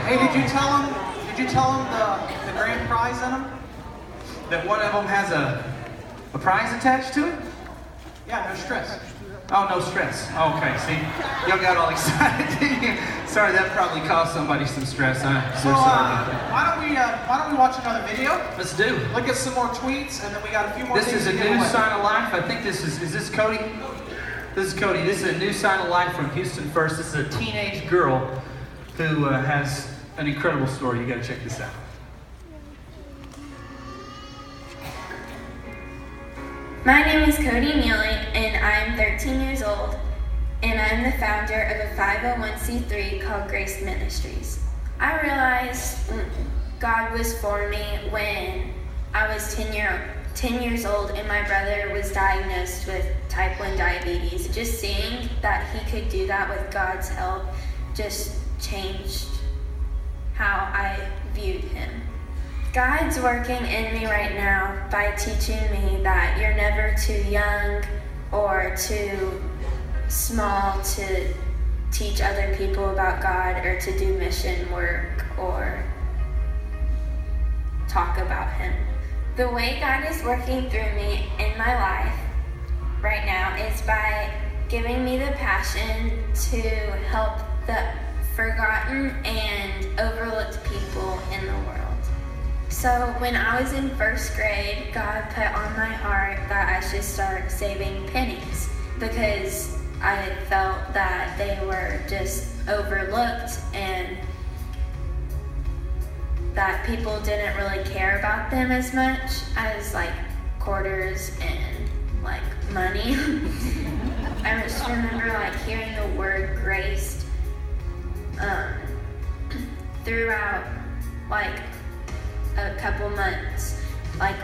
Hey, did you tell him? Did you tell him the grand prize in them? That one of them has a prize attached to it? Yeah, no stress. Oh, no stress. Okay, see, y'all got all excited. Sorry, that probably caused somebody some stress. I'm so sorry about that. Why don't we watch another video? Let's do. Look at some more tweets, and then we got a few more. This is a new sign of life. I think this is this Koedi? This is Koedi. This is a new sign of life from Houston First. This is a teenage girl who has an incredible story. You got to check this out. My name is Koedi Nealy, and I'm 13 years old, and I'm the founder of a 501c3 called Grace Ministries. I realized God was for me when I was 10 years old and my brother was diagnosed with type 1 diabetes. Just seeing that he could do that with God's help just changed how I viewed him. God's working in me right now by teaching me that you're never too young or too small to teach other people about God or to do mission work or talk about Him. The way God is working through me in my life right now is by giving me the passion to help the forgotten and overlooked people in the world. So when I was in first grade, God put on my heart that I should start saving pennies because I felt that they were just overlooked and that people didn't really care about them as much as like quarters and like money. I just remember like hearing the word grace throughout like a couple months. Like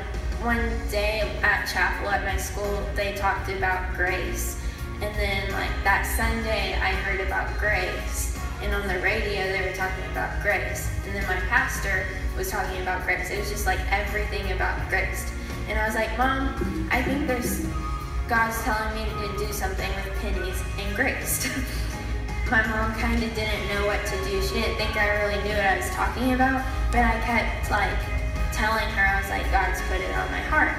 one day at chapel at my school, they talked about grace. And then like that Sunday, I heard about grace. And on the radio, they were talking about grace. And then my pastor was talking about grace. It was just like everything about grace. And I was like, Mom, I think God's telling me to do something with pennies and grace. My mom kind of didn't know what to do. She didn't think I really knew what I was talking about, but I kept like telling her, I was like, God's put it on my heart.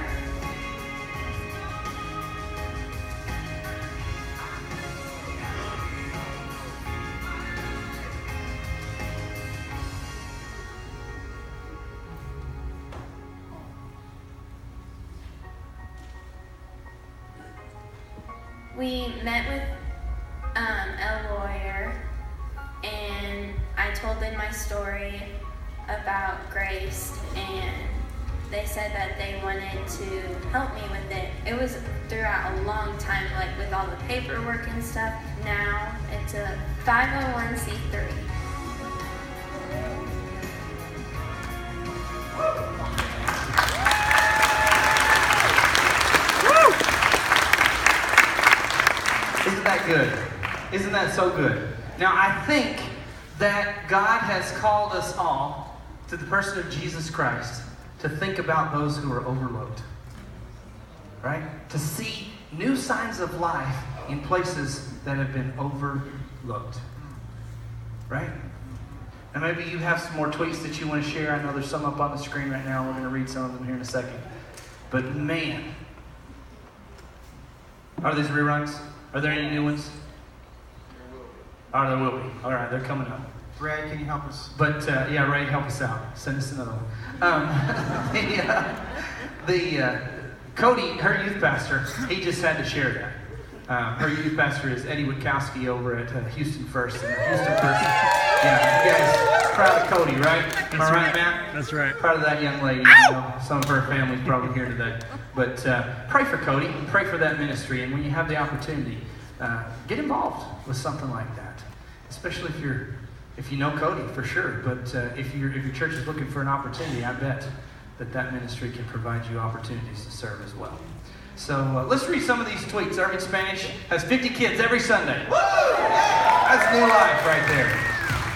We met with a lawyer, and I told them my story about grace, and they said that they wanted to help me with it. It was throughout a long time, like with all the paperwork and stuff. Now it's a 501c3. Isn't that good? Isn't that so good? Now, I think that God has called us all to the person of Jesus Christ to think about those who are overlooked, right? To see new signs of life in places that have been overlooked, right? And maybe you have some more tweets that you want to share. I know there's some up on the screen right now. We're going to read some of them here in a second. But man, are these reruns? Are there any new ones? Oh, there will be. All right, they're coming up. Ray, can you help us? But yeah, Ray, help us out. Send us another one. Koedi, her youth pastor, he just had to share that. Her youth pastor is Eddie Witkowski over at Houston First. And Houston First. Yeah, you guys proud of Koedi, right? Am I right, Matt? That's right. Proud of that young lady. You know, some of her family's probably here today. But pray for Koedi and pray for that ministry. And when you have the opportunity, get involved with something like that. Especially if you know Koedi for sure. But if your church is looking for an opportunity, I bet that ministry can provide you opportunities to serve as well. So let's read some of these tweets. Urban Spanish has 50 kids every Sunday. Woo! That's new life right there.